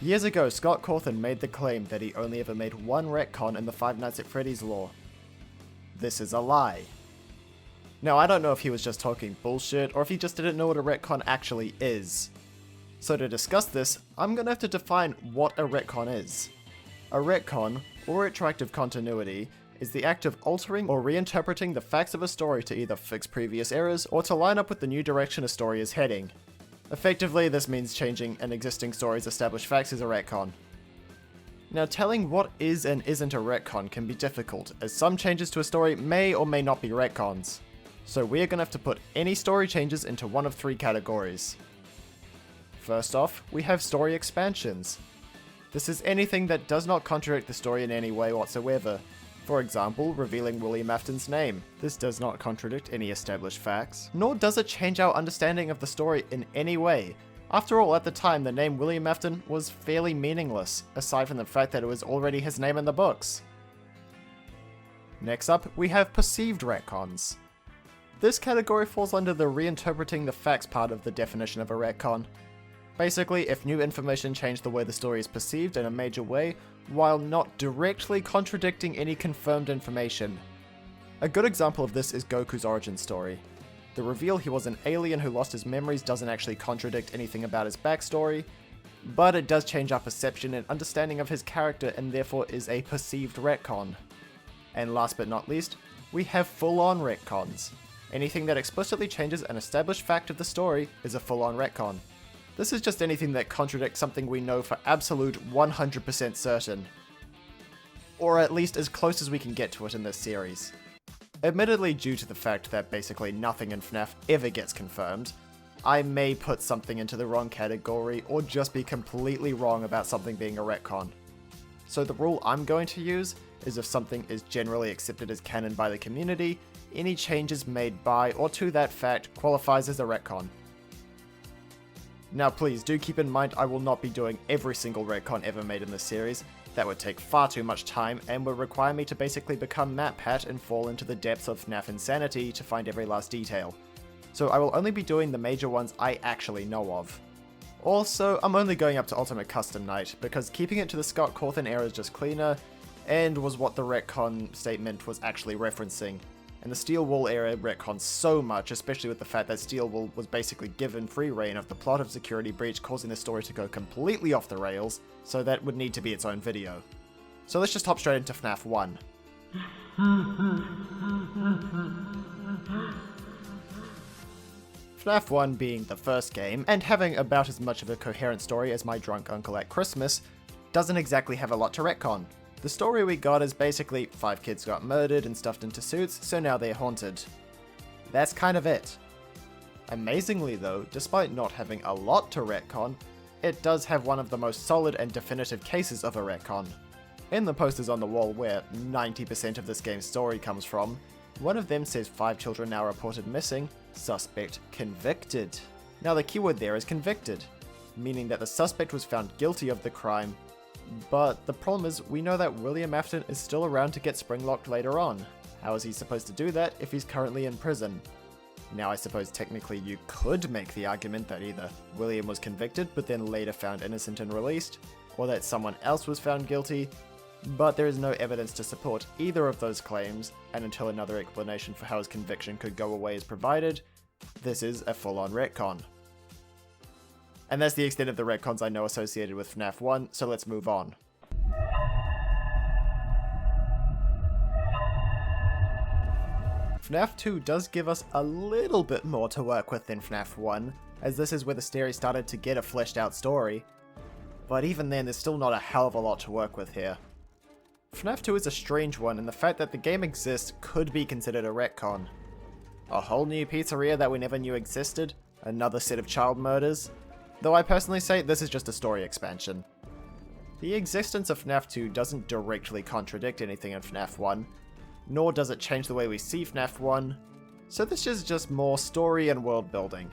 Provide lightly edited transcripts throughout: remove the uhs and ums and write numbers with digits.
Years ago, Scott Cawthon made the claim that he only ever made one retcon in the Five Nights at Freddy's lore. This is a lie. Now, I don't know if he was just talking bullshit or if he just didn't know what a retcon actually is. So to discuss this, I'm gonna have to define what a retcon is. A retcon, or retroactive continuity, is the act of altering or reinterpreting the facts of a story to either fix previous errors or to line up with the new direction a story is heading. Effectively, this means changing an existing story's established facts is a retcon. Now, telling what is and isn't a retcon can be difficult, as some changes to a story may or may not be retcons. So we're gonna have to put any story changes into one of three categories. First off, we have story expansions. This is anything that does not contradict the story in any way whatsoever. For example, revealing William Afton's name. This does not contradict any established facts, nor does it change our understanding of the story in any way. After all, at the time, the name William Afton was fairly meaningless, aside from the fact that it was already his name in the books. Next up, we have perceived retcons. This category falls under the reinterpreting the facts part of the definition of a retcon. Basically, if new information changed the way the story is perceived in a major way, while not directly contradicting any confirmed information. A good example of this is Goku's origin story. The reveal he was an alien who lost his memories doesn't actually contradict anything about his backstory, but it does change our perception and understanding of his character and therefore is a perceived retcon. And last but not least, we have full-on retcons. Anything that explicitly changes an established fact of the story is a full-on retcon. This is just anything that contradicts something we know for absolute 100% certain. Or at least as close as we can get to it in this series. Admittedly, due to the fact that basically nothing in FNAF ever gets confirmed, I may put something into the wrong category or just be completely wrong about something being a retcon. So the rule I'm going to use is if something is generally accepted as canon by the community, any changes made by or to that fact qualifies as a retcon. Now please do keep in mind I will not be doing every single retcon ever made in this series. That would take far too much time and would require me to basically become MatPat and fall into the depths of FNAF insanity to find every last detail. So I will only be doing the major ones I actually know of. Also, I'm only going up to Ultimate Custom Night, because keeping it to the Scott Cawthon era is just cleaner, and was what the retcon statement was actually referencing. And the Steel Wool era retcons so much, especially with the fact that Steel Wool was basically given free reign of the plot of Security Breach, causing the story to go completely off the rails, so that would need to be its own video. So let's just hop straight into FNAF 1. FNAF 1 being the first game, and having about as much of a coherent story as My Drunk Uncle at Christmas, doesn't exactly have a lot to retcon. The story we got is basically 5 kids got murdered and stuffed into suits, so now they're haunted. That's kind of it. Amazingly though, despite not having a lot to retcon, it does have one of the most solid and definitive cases of a retcon. In the posters on the wall where 90% of this game's story comes from, one of them says 5 children now reported missing, suspect convicted. Now the keyword there is convicted, meaning that the suspect was found guilty of the crime. But the problem is, we know that William Afton is still around to get springlocked later on. How is he supposed to do that if he's currently in prison? Now I suppose technically you could make the argument that either William was convicted but then later found innocent and released, or that someone else was found guilty, but there is no evidence to support either of those claims, and until another explanation for how his conviction could go away is provided, this is a full-on retcon. And that's the extent of the retcons I know associated with FNAF 1, so let's move on. FNAF 2 does give us a little bit more to work with than FNAF 1, as this is where the series started to get a fleshed out story. But even then, there's still not a hell of a lot to work with here. FNAF 2 is a strange one, and the fact that the game exists could be considered a retcon. A whole new pizzeria that we never knew existed, another set of child murders. Though I personally say this is just a story expansion. The existence of FNAF 2 doesn't directly contradict anything in FNAF 1, nor does it change the way we see FNAF 1, so this is just more story and world building.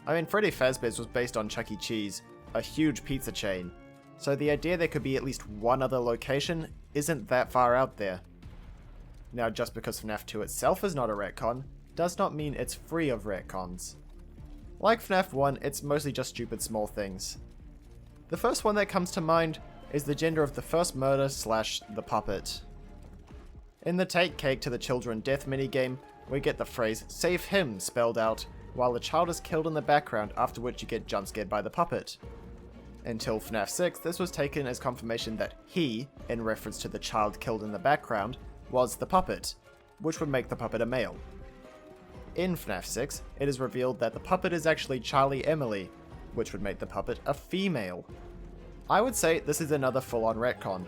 I mean, Freddy Fazbear's was based on Chuck E. Cheese, a huge pizza chain, so the idea there could be at least one other location isn't that far out there. Now, just because FNAF 2 itself is not a retcon, does not mean it's free of retcons. Like FNAF 1, it's mostly just stupid small things. The first one that comes to mind is the gender of the first murder / the puppet. In the Take Cake to the Children death minigame, we get the phrase "save him" spelled out, while the child is killed in the background, after which you get jump scared by the puppet. Until FNAF 6, this was taken as confirmation that he, in reference to the child killed in the background, was the puppet, which would make the puppet a male. In FNAF 6, it is revealed that the puppet is actually Charlie Emily, which would make the puppet a female. I would say this is another full-on retcon.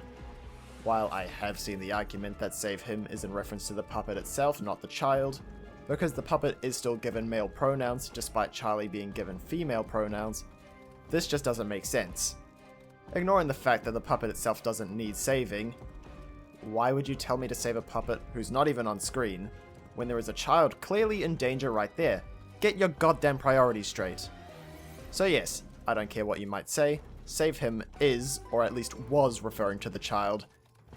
While I have seen the argument that save him is in reference to the puppet itself, not the child, because the puppet is still given male pronouns despite Charlie being given female pronouns, this just doesn't make sense. Ignoring the fact that the puppet itself doesn't need saving, why would you tell me to save a puppet who's not even on screen, when there is a child clearly in danger right there? Get your goddamn priorities straight. So yes, I don't care what you might say, save him is, or at least was, referring to the child,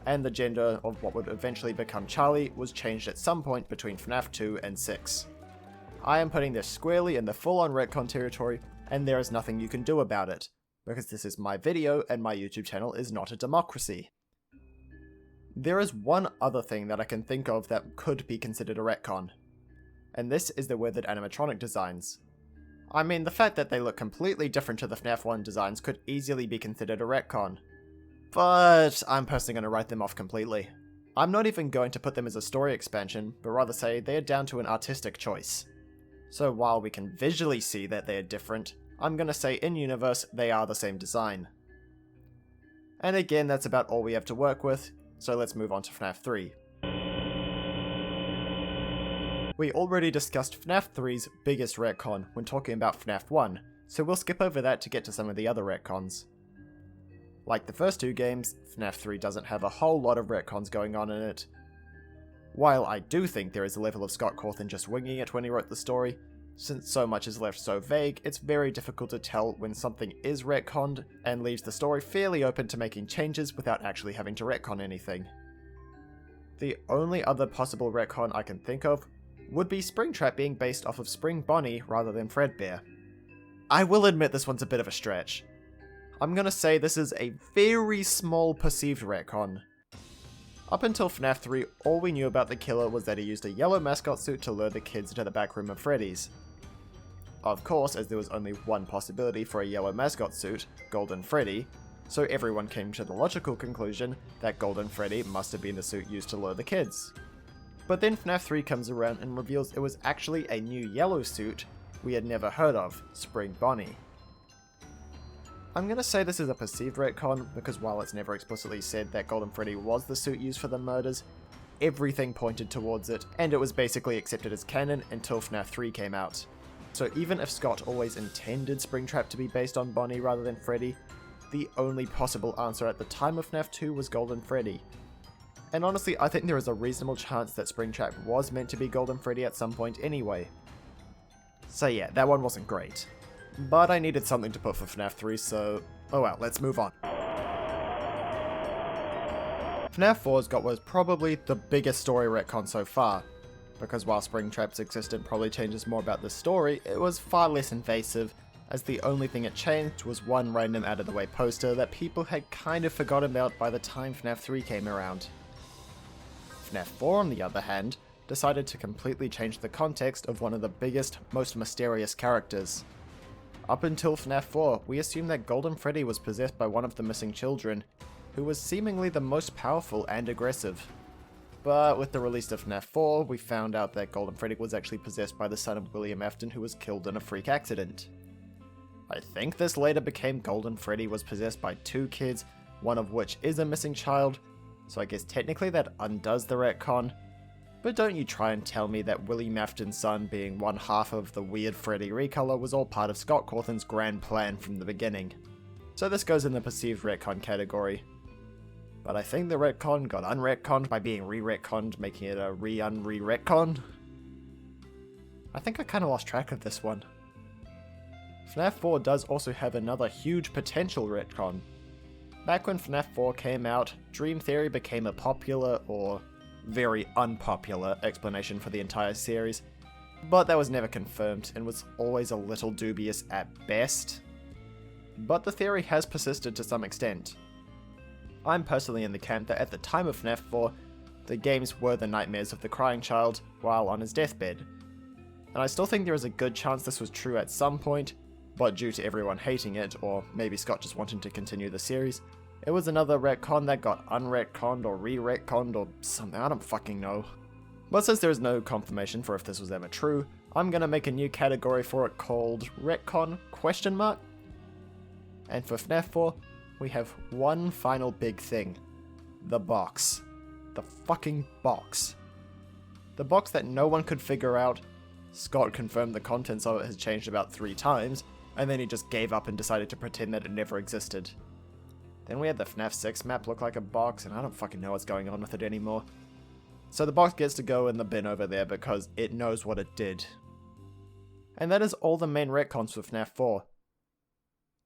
and the gender of what would eventually become Charlie was changed at some point between FNAF 2 and 6. I am putting this squarely in the full-on retcon territory, and there is nothing you can do about it, because this is my video and my YouTube channel is not a democracy. There is one other thing that I can think of that could be considered a retcon, and this is the weathered animatronic designs. I mean, the fact that they look completely different to the FNAF 1 designs could easily be considered a retcon, but I'm personally going to write them off completely. I'm not even going to put them as a story expansion, but rather say they are down to an artistic choice. So while we can visually see that they are different, I'm going to say in-universe they are the same design. And again, that's about all we have to work with, so let's move on to FNAF 3. We already discussed FNAF 3's biggest retcon when talking about FNAF 1, so we'll skip over that to get to some of the other retcons. Like the first two games, FNAF 3 doesn't have a whole lot of retcons going on in it. While I do think there is a level of Scott Cawthon just winging it when he wrote the story, since so much is left so vague, it's very difficult to tell when something is retconned and leaves the story fairly open to making changes without actually having to retcon anything. The only other possible retcon I can think of would be Springtrap being based off of Spring Bonnie rather than Fredbear. I will admit this one's a bit of a stretch. I'm gonna say this is a very small perceived retcon. Up until FNAF 3, all we knew about the killer was that he used a yellow mascot suit to lure the kids into the back room of Freddy's. Of course, as there was only one possibility for a yellow mascot suit, Golden Freddy, so everyone came to the logical conclusion that Golden Freddy must have been the suit used to lure the kids. But then FNAF 3 comes around and reveals it was actually a new yellow suit we had never heard of, Spring Bonnie. I'm gonna say this is a perceived retcon because while it's never explicitly said that Golden Freddy was the suit used for the murders, everything pointed towards it, and it was basically accepted as canon until FNAF 3 came out. So even if Scott always intended Springtrap to be based on Bonnie rather than Freddy, the only possible answer at the time of FNAF 2 was Golden Freddy. And honestly, I think there is a reasonable chance that Springtrap was meant to be Golden Freddy at some point anyway. So yeah, that one wasn't great. But I needed something to put for FNAF 3, so oh well, let's move on. FNAF 4's got what is probably the biggest story retcon so far, because while Springtrap's existence probably changes more about the story, it was far less invasive, as the only thing it changed was one random out-of-the-way poster that people had kind of forgotten about by the time FNAF 3 came around. FNAF 4, on the other hand, decided to completely change the context of one of the biggest, most mysterious characters. Up until FNAF 4, we assumed that Golden Freddy was possessed by one of the missing children, who was seemingly the most powerful and aggressive. But with the release of FNAF 4, we found out that Golden Freddy was actually possessed by the son of William Afton, who was killed in a freak accident. I think this later became Golden Freddy was possessed by two kids, one of which is a missing child, so I guess technically that undoes the retcon. But don't you try and tell me that William Afton's son being one half of the weird Freddy recolor was all part of Scott Cawthon's grand plan from the beginning. So this goes in the perceived retcon category. But I think the retcon got unretconned by being re-retconned, making it a re-retcon. I think I kinda lost track of this one. FNAF 4 does also have another huge potential retcon. Back when FNAF 4 came out, Dream Theory became a popular, or very unpopular, explanation for the entire series, but that was never confirmed and was always a little dubious at best. but the theory has persisted to some extent. I'm personally in the camp that at the time of FNAF 4, the games were the nightmares of the crying child while on his deathbed. And I still think there is a good chance this was true at some point, but due to everyone hating it, or maybe Scott just wanting to continue the series, it was another retcon that got unretconned or re-retconned or something, I don't fucking know. But since there is no confirmation for if this was ever true, I'm gonna make a new category for it called retcon ? And for FNAF 4, we have one final big thing. The box. The fucking box. The box that no one could figure out. Scott confirmed the contents of it has changed about 3 times, and then he just gave up and decided to pretend that it never existed. Then we had the FNAF 6 map look like a box, and I don't fucking know what's going on with it anymore. So the box gets to go in the bin over there because it knows what it did. And that is all the main retcons for FNAF 4.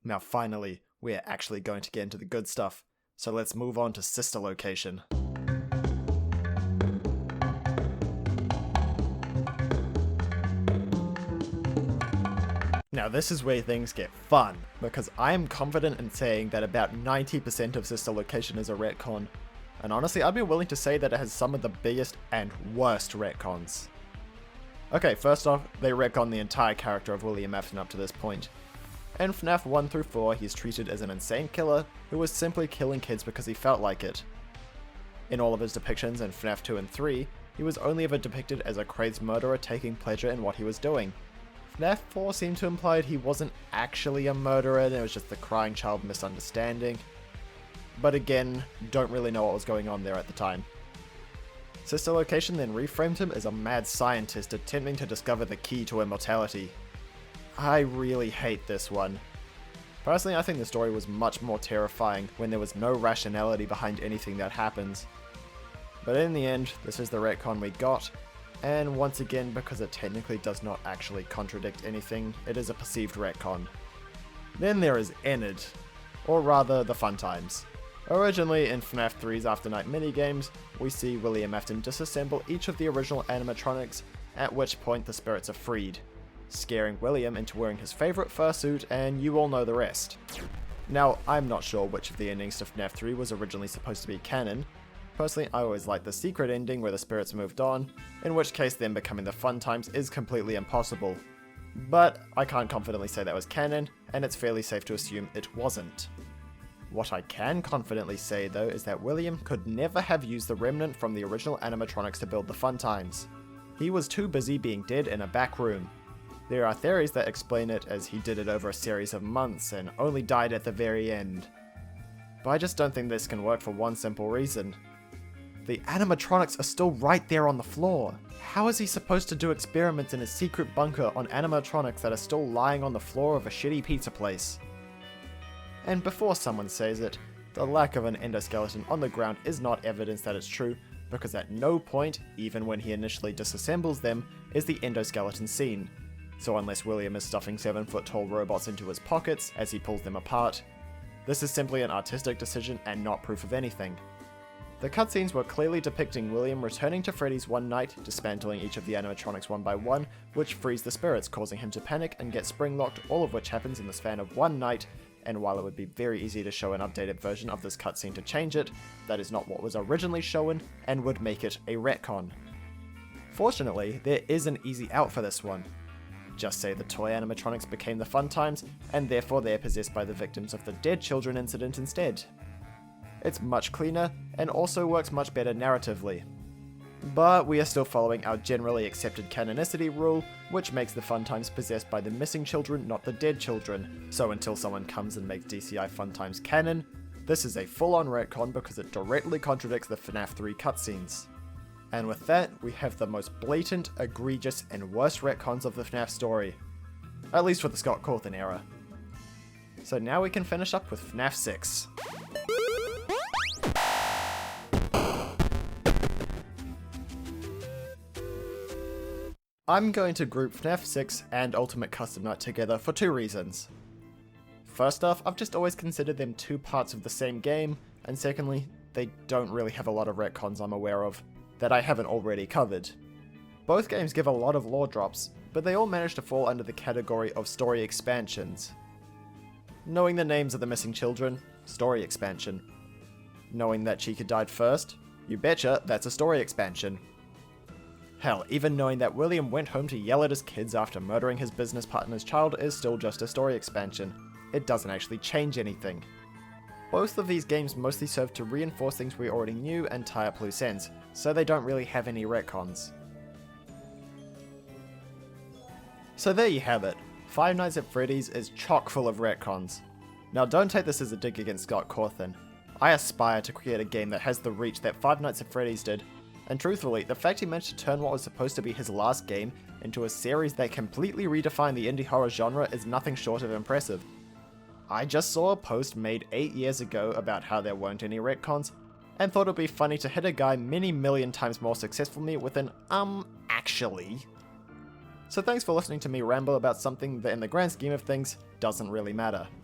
Now finally, we are actually going to get into the good stuff, so let's move on to Sister Location. Now this is where things get fun, because I am confident in saying that about 90% of Sister Location is a retcon, and honestly I'd be willing to say that it has some of the biggest and worst retcons. Okay, first off, they retcon the entire character of William Afton up to this point. In FNAF 1 through 4, he's treated as an insane killer who was simply killing kids because he felt like it. In all of his depictions in FNAF 2 and 3, he was only ever depicted as a crazed murderer taking pleasure in what he was doing. FNAF 4 seemed to imply he wasn't actually a murderer and it was just the crying child misunderstanding. But again, don't really know what was going on there at the time. Sister Location then reframed him as a mad scientist attempting to discover the key to immortality. I really hate this one. Personally, I think the story was much more terrifying when there was no rationality behind anything that happens. But in the end, this is the retcon we got, and once again, because it technically does not actually contradict anything, it is a perceived retcon. Then there is Enid, or rather the Fun Times. Originally in FNAF 3's After Night minigames, we see William Afton disassemble each of the original animatronics, at which point the spirits are freed, scaring William into wearing his favourite fursuit, and you all know the rest. Now, I'm not sure which of the endings to FNAF 3 was originally supposed to be canon. Personally, I always liked the secret ending where the spirits moved on, in which case them becoming the Fun Times is completely impossible. But I can't confidently say that was canon, and it's fairly safe to assume it wasn't. What I can confidently say though is that William could never have used the remnant from the original animatronics to build the Fun Times. He was too busy being dead in a back room. There are theories that explain it as he did it over a series of months and only died at the very end. But I just don't think this can work for one simple reason. The animatronics are still right there on the floor. How is he supposed to do experiments in his secret bunker on animatronics that are still lying on the floor of a shitty pizza place? And before someone says it, the lack of an endoskeleton on the ground is not evidence that it's true, because at no point, even when he initially disassembles them, is the endoskeleton seen. So unless William is stuffing 7-foot-tall robots into his pockets as he pulls them apart, this is simply an artistic decision and not proof of anything. The cutscenes were clearly depicting William returning to Freddy's one night, dismantling each of the animatronics one by one, which frees the spirits, causing him to panic and get spring-locked, all of which happens in the span of one night, and while it would be very easy to show an updated version of this cutscene to change it, that is not what was originally shown, and would make it a retcon. Fortunately, there is an easy out for this one. Just say the toy animatronics became the Fun Times, and therefore they are possessed by the victims of the Dead Children incident instead. It's much cleaner, and also works much better narratively. But we are still following our generally accepted canonicity rule, which makes the Fun Times possessed by the missing children, not the dead children. So until someone comes and makes DCI Fun Times canon, this is a full-on retcon because it directly contradicts the FNAF 3 cutscenes. And with that, we have the most blatant, egregious, and worst retcons of the FNAF story. At least for the Scott Cawthon era. So now we can finish up with FNAF 6. I'm going to group FNAF 6 and Ultimate Custom Night together for 2 reasons. First off, I've just always considered them 2 parts of the same game, and secondly, they don't really have a lot of retcons I'm aware of, that I haven't already covered. Both games give a lot of lore drops, but they all manage to fall under the category of story expansions. Knowing the names of the missing children, story expansion. Knowing that Chica died first, you betcha, that's a story expansion. Hell, even knowing that William went home to yell at his kids after murdering his business partner's child is still just a story expansion. It doesn't actually change anything. Both of these games mostly serve to reinforce things we already knew and tie up loose ends, so they don't really have any retcons. So there you have it. Five Nights at Freddy's is chock full of retcons. Now don't take this as a dig against Scott Cawthon. I aspire to create a game that has the reach that Five Nights at Freddy's did, and truthfully, the fact he managed to turn what was supposed to be his last game into a series that completely redefined the indie horror genre is nothing short of impressive. I just saw a post made 8 years ago about how there weren't any retcons, and thought it'd be funny to hit a guy many million times more successful than me with an actually. So thanks for listening to me ramble about something that in the grand scheme of things doesn't really matter.